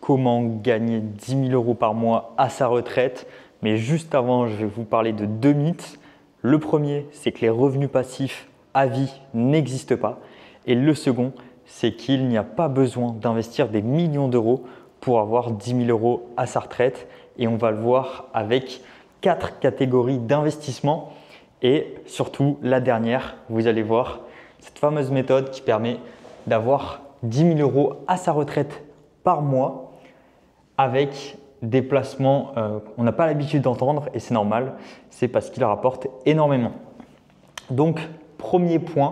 comment gagner 10 000 euros par mois à sa retraite. Mais juste avant, je vais vous parler de deux mythes. Le premier, c'est que les revenus passifs à vie n'existent pas. Et le second, c'est qu'il n'y a pas besoin d'investir des millions d'euros pour avoir 10 000 euros à sa retraite. Et on va le voir avec 4 catégories d'investissement. Et surtout, la dernière, vous allez voir cette fameuse méthode qui permet d'avoir 10 000 euros à sa retraite par mois avec des placements qu'on n'a pas l'habitude d'entendre et c'est normal, c'est parce qu'ils rapportent énormément. Donc, premier point,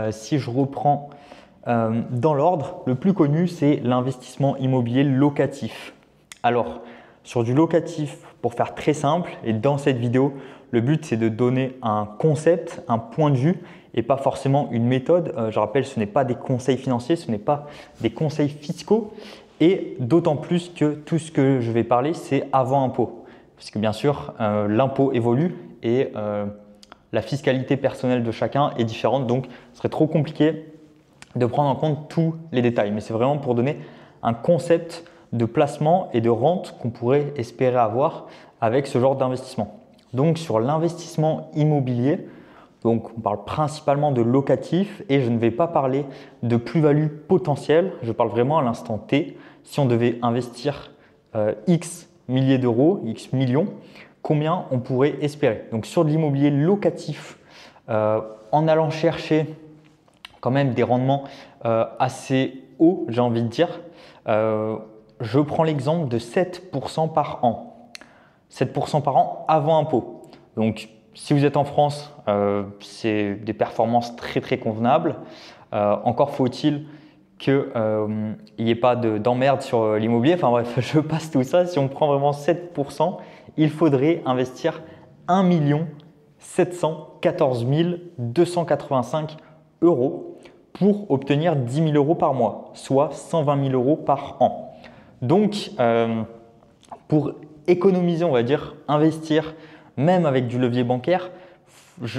si je reprends dans l'ordre, le plus connu, c'est l'investissement immobilier locatif. Alors, sur du locatif, pour faire très simple, et dans cette vidéo, le but c'est de donner un concept, un point de vue et pas forcément une méthode. Je rappelle, ce n'est pas des conseils financiers, ce n'est pas des conseils fiscaux et d'autant plus que tout ce que je vais parler, c'est avant impôt. Parce que bien sûr, l'impôt évolue et la fiscalité personnelle de chacun est différente. Donc, ce serait trop compliqué de prendre en compte tous les détails. Mais c'est vraiment pour donner un concept de placement et de rente qu'on pourrait espérer avoir avec ce genre d'investissement. Donc, sur l'investissement immobilier, donc on parle principalement de locatif et je ne vais pas parler de plus-value potentielle. Je parle vraiment à l'instant T. Si on devait investir X milliers d'euros, X millions, combien on pourrait espérer? Donc, sur de l'immobilier locatif, en allant chercher quand même des rendements assez hauts, j'ai envie de dire, je prends l'exemple de 7% par an. 7% par an avant impôt. Donc, si vous êtes en France, c'est des performances très très convenables. Encore faut-il qu'il n'y ait pas d'emmerde sur l'immobilier. Enfin bref, je passe tout ça. Si on prend vraiment 7%, il faudrait investir 1 714 285 euros pour obtenir 10 000 euros par mois, soit 120 000 euros par an. Donc, pour économiser, on va dire, investir, même avec du levier bancaire,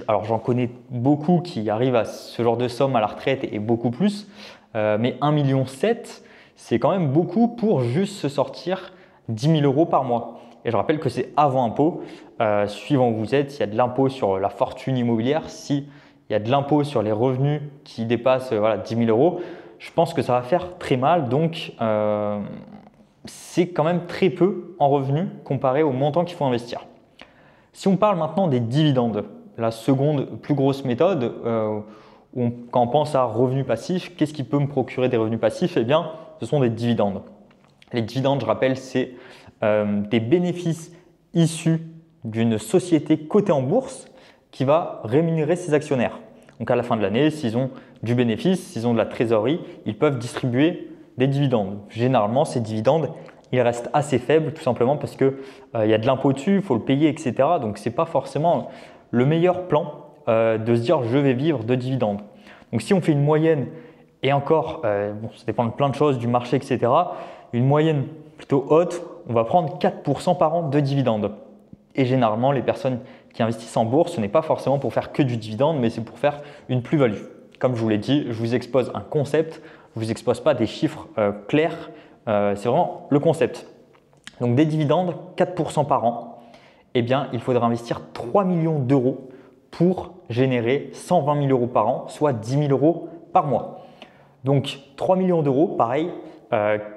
alors j'en connais beaucoup qui arrivent à ce genre de somme à la retraite et beaucoup plus, mais 1,7 million, c'est quand même beaucoup pour juste se sortir 10 000 euros par mois. Et je rappelle que c'est avant impôt, suivant où vous êtes, s'il y a de l'impôt sur la fortune immobilière, s'il y a de l'impôt sur les revenus qui dépassent 10 000 euros, je pense que ça va faire très mal. Donc, c'est quand même très peu en revenus comparé au montant qu'il faut investir. Si on parle maintenant des dividendes, la seconde plus grosse méthode, quand on pense à revenus passifs, qu'est-ce qui peut me procurer des revenus passifs? Eh bien, ce sont des dividendes. Les dividendes, je rappelle, c'est des bénéfices issus d'une société cotée en bourse qui va rémunérer ses actionnaires. Donc à la fin de l'année, s'ils ont du bénéfice, s'ils ont de la trésorerie, ils peuvent distribuer des dividendes. Généralement, ces dividendes, ils restent assez faibles tout simplement parce qu'il y a de l'impôt dessus, il faut le payer, etc. Donc, ce n'est pas forcément le meilleur plan de se dire je vais vivre de dividendes. Donc, si on fait une moyenne et encore, ça dépend de plein de choses, du marché, etc. Une moyenne plutôt haute, on va prendre 4% par an de dividendes. Et généralement, les personnes qui investissent en bourse, ce n'est pas forcément pour faire que du dividende, mais c'est pour faire une plus-value. Comme je vous l'ai dit, je vous expose un concept, je ne vous expose pas des chiffres clairs, c'est vraiment le concept. Donc des dividendes, 4% par an, eh bien, il faudra investir 3 millions d'euros pour générer 120 000 euros par an, soit 10 000 euros par mois. Donc 3 millions d'euros, pareil,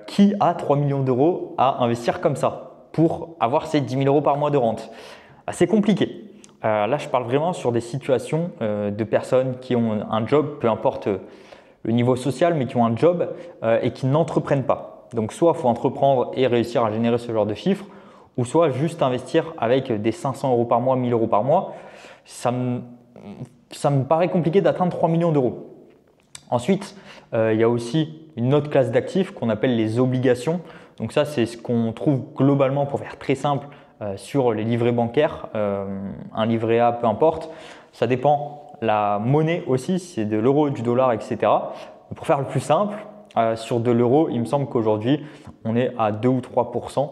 qui a 3 millions d'euros à investir comme ça pour avoir ces 10 000 euros par mois de rente? C'est compliqué. Là, je parle vraiment sur des situations de personnes qui ont un job, peu importe le niveau social, mais qui ont un job et qui n'entreprennent pas. Donc, soit il faut entreprendre et réussir à générer ce genre de chiffres, ou soit juste investir avec des 500 euros par mois, 1000 euros par mois. Ça me paraît compliqué d'atteindre 3 millions d'euros. Ensuite, il y a aussi une autre classe d'actifs qu'on appelle les obligations. Donc ça, c'est ce qu'on trouve globalement, pour faire très simple, sur les livrets bancaires, un livret A, peu importe. Ça dépend la monnaie aussi, si c'est de l'euro, du dollar, etc. Pour faire le plus simple, sur de l'euro, il me semble qu'aujourd'hui, on est à 2 ou 3%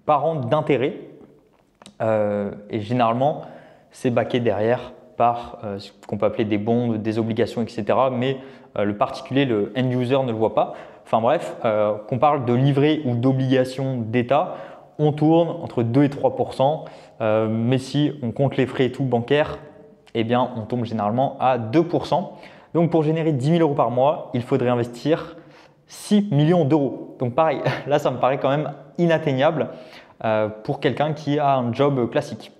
par an d'intérêt. Et généralement, c'est backé derrière par ce qu'on peut appeler des bonds, des obligations, etc. Mais le particulier, le end user, ne le voit pas. enfin bref, qu'on parle de livrets ou d'obligations d'État, on tourne entre 2 et 3%. Mais si on compte les frais et tout bancaires, eh bien, on tombe généralement à 2%. Donc, pour générer 10 000 euros par mois, il faudrait investir 6 millions d'euros. Donc, pareil, là, ça me paraît quand même inatteignable pour quelqu'un qui a un job classique.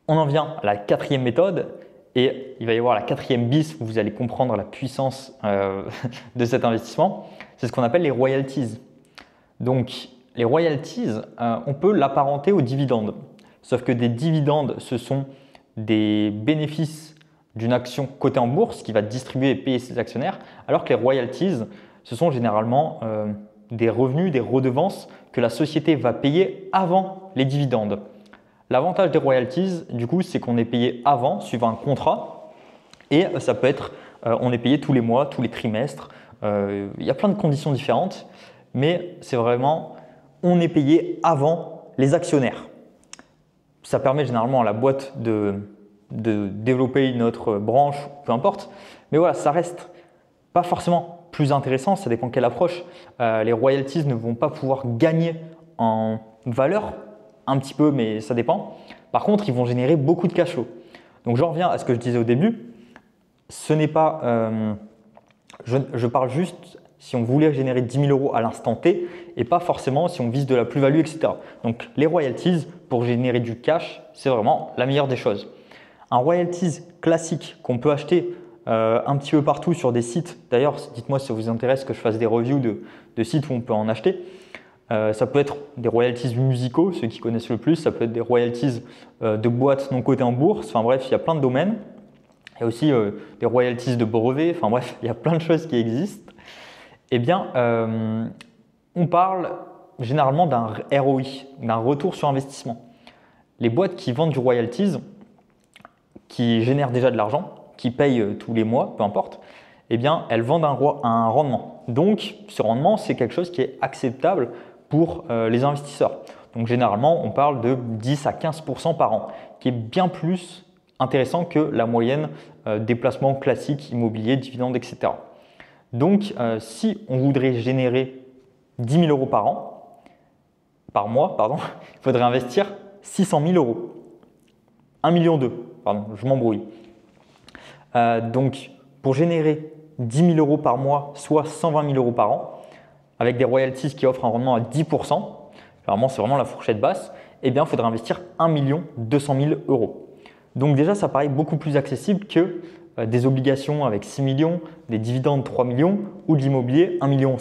On en vient à la quatrième méthode et il va y avoir la quatrième bis où vous allez comprendre la puissance de cet investissement. C'est ce qu'on appelle les royalties. Donc, les royalties, on peut l'apparenter aux dividendes. Sauf que des dividendes, ce sont des bénéfices d'une action cotée en bourse qui va distribuer et payer ses actionnaires, alors que les royalties, ce sont généralement des revenus, des redevances que la société va payer avant les dividendes. L'avantage des royalties, du coup, c'est qu'on est payé avant, suivant un contrat, et ça peut être, on est payé tous les mois, tous les trimestres. Il y a plein de conditions différentes, mais c'est vraiment, on est payé avant les actionnaires. Ça permet généralement à la boîte de développer une autre branche, peu importe. Mais voilà, ça reste pas forcément plus intéressant, ça dépend quelle approche. Les royalties ne vont pas pouvoir gagner en valeur, un petit peu, mais ça dépend. Par contre, ils vont générer beaucoup de cash flow. Donc, j'en reviens à ce que je disais au début. Ce n'est pas, je parle juste si on voulait générer 10 000 euros à l'instant T et pas forcément si on vise de la plus-value, etc. Donc, les royalties, pour générer du cash, c'est vraiment la meilleure des choses. Un royalties classique qu'on peut acheter un petit peu partout sur des sites. D'ailleurs, dites-moi si ça vous intéresse que je fasse des reviews de sites où on peut en acheter. Ça peut être des royalties musicaux, ceux qui connaissent le plus. Ça peut être des royalties de boîtes non cotées en bourse. Enfin bref, il y a plein de domaines. Il y a aussi des royalties de brevets. Enfin bref, il y a plein de choses qui existent. Eh bien, on parle généralement d'un ROI, d'un retour sur investissement. Les boîtes qui vendent du royalties, qui génèrent déjà de l'argent, qui payent tous les mois, peu importe, eh bien, elles vendent un rendement. Donc, ce rendement, c'est quelque chose qui est acceptable pour les investisseurs. Donc, généralement, on parle de 10 à 15% par an, qui est bien plus intéressant que la moyenne des placements classiques, immobiliers, dividendes, etc. Donc, si on voudrait générer 10 000 euros par mois, il faudrait investir 600 000 euros. 1,2 million, pardon, je m'embrouille. Donc, pour générer 10 000 euros par mois, soit 120 000 euros par an, avec des royalties qui offrent un rendement à 10%, vraiment, c'est vraiment la fourchette basse, eh bien, il faudrait investir 1,2 million euros. Donc déjà, ça paraît beaucoup plus accessible que des obligations avec 6 millions, des dividendes 3 millions ou de l'immobilier 1,7 million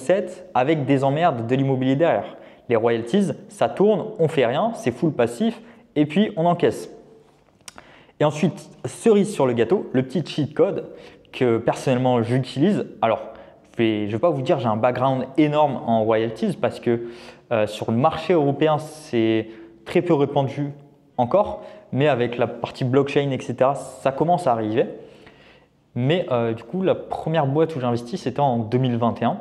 avec des emmerdes de l'immobilier derrière. Les royalties, ça tourne, on fait rien, c'est full passif et puis on encaisse. Et ensuite, cerise sur le gâteau, le petit cheat code que personnellement j'utilise. Alors, je ne vais pas vous dire j'ai un background énorme en royalties parce que sur le marché européen, c'est très peu répandu encore, mais avec la partie blockchain, etc., ça commence à arriver. Mais du coup, la première boîte où j'ai investi, c'était en 2021.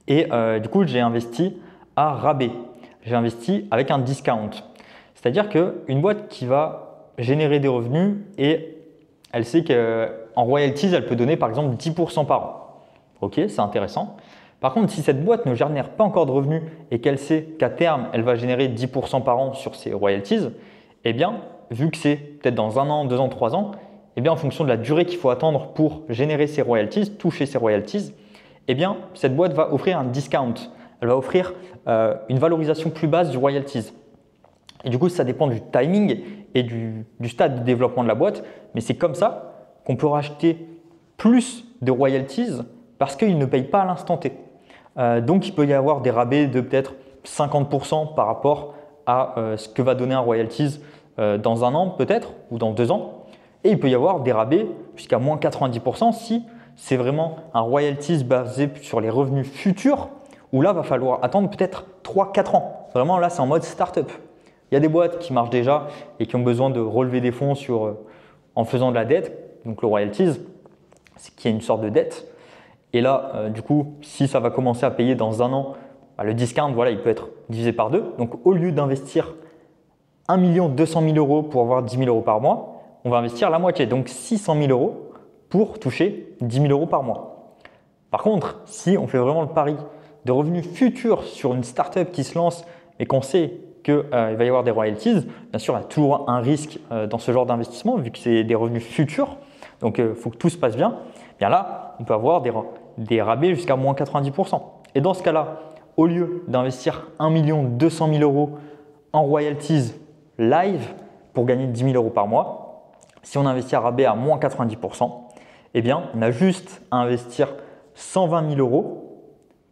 Et du coup, j'ai investi à rabais. J'ai investi avec un discount. C'est-à-dire qu'une boîte qui va générer des revenus et elle sait qu'en royalties, elle peut donner par exemple 10% par an. Ok, c'est intéressant. Par contre, si cette boîte ne génère pas encore de revenus et qu'elle sait qu'à terme, elle va générer 10% par an sur ses royalties, eh bien, vu que c'est peut-être dans 1 an, 2 ans, 3 ans, eh bien, en fonction de la durée qu'il faut attendre pour générer ses royalties, toucher ses royalties, eh bien, cette boîte va offrir un discount. Elle va offrir une valorisation plus basse du royalties. Et du coup, ça dépend du timing et du stade de développement de la boîte. Mais c'est comme ça qu'on peut racheter plus de royalties parce qu'ils ne payent pas à l'instant T. Donc, il peut y avoir des rabais de peut-être 50% par rapport à ce que va donner un royalties dans 1 an peut-être ou dans 2 ans. Et il peut y avoir des rabais jusqu'à moins 90% si c'est vraiment un royalties basé sur les revenus futurs où là, il va falloir attendre peut-être 3-4 ans. Vraiment, là, c'est en mode startup. Il y a des boîtes qui marchent déjà et qui ont besoin de relever des fonds en faisant de la dette. Donc, le royalties, c'est qu'il y a une sorte de dette. Et là, du coup, si ça va commencer à payer dans 1 an, le discount, voilà, il peut être divisé par 2. Donc, au lieu d'investir 1,2 million euros pour avoir 10 000 euros par mois, on va investir la moitié, donc 600 000 euros pour toucher 10 000 euros par mois. Par contre, si on fait vraiment le pari de revenus futurs sur une startup qui se lance et qu'on sait qu'il va y avoir des royalties, bien sûr, il y a toujours un risque dans ce genre d'investissement vu que c'est des revenus futurs. Donc, il faut que tout se passe bien. Bien là, on peut avoir des rabais jusqu'à moins 90%. Et dans ce cas-là, au lieu d'investir 1 200 000 euros en royalties live pour gagner 10 000 euros par mois, si on investit à rabais à moins 90%, eh bien, on a juste à investir 120 000 euros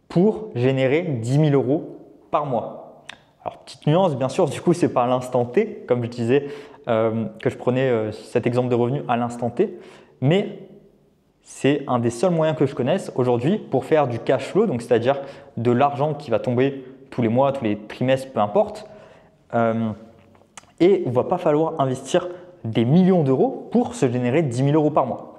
pour générer 10 000 euros par mois. Alors, petite nuance, bien sûr, du coup, ce n'est pas à l'instant T, comme je disais, que je prenais cet exemple de revenu à l'instant T, mais c'est un des seuls moyens que je connaisse aujourd'hui pour faire du cash flow, donc c'est-à-dire de l'argent qui va tomber tous les mois, tous les trimestres, peu importe. Et il ne va pas falloir investir des millions d'euros pour se générer 10 000 euros par mois.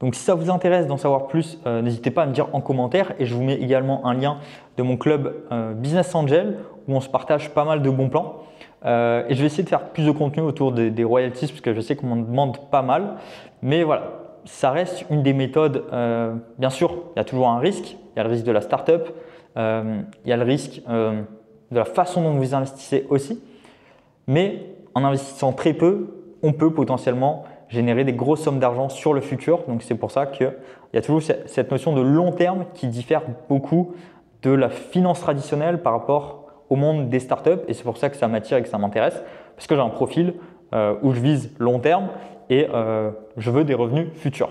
Donc si ça vous intéresse d'en savoir plus, n'hésitez pas à me dire en commentaire et je vous mets également un lien de mon club Business Angel où on se partage pas mal de bons plans. Et je vais essayer de faire plus de contenu autour des royalties parce que je sais qu'on m'en demande pas mal. Mais voilà, ça reste une des méthodes. Bien sûr, il y a toujours un risque. Il y a le risque de la startup, il y a le risque de la façon dont vous investissez aussi. Mais en investissant très peu, on peut potentiellement générer des grosses sommes d'argent sur le futur. Donc, c'est pour ça qu'il y a toujours cette notion de long terme qui diffère beaucoup de la finance traditionnelle par rapport au monde des startups. Et c'est pour ça que ça m'attire et que ça m'intéresse parce que j'ai un profil où je vise long terme et je veux des revenus futurs.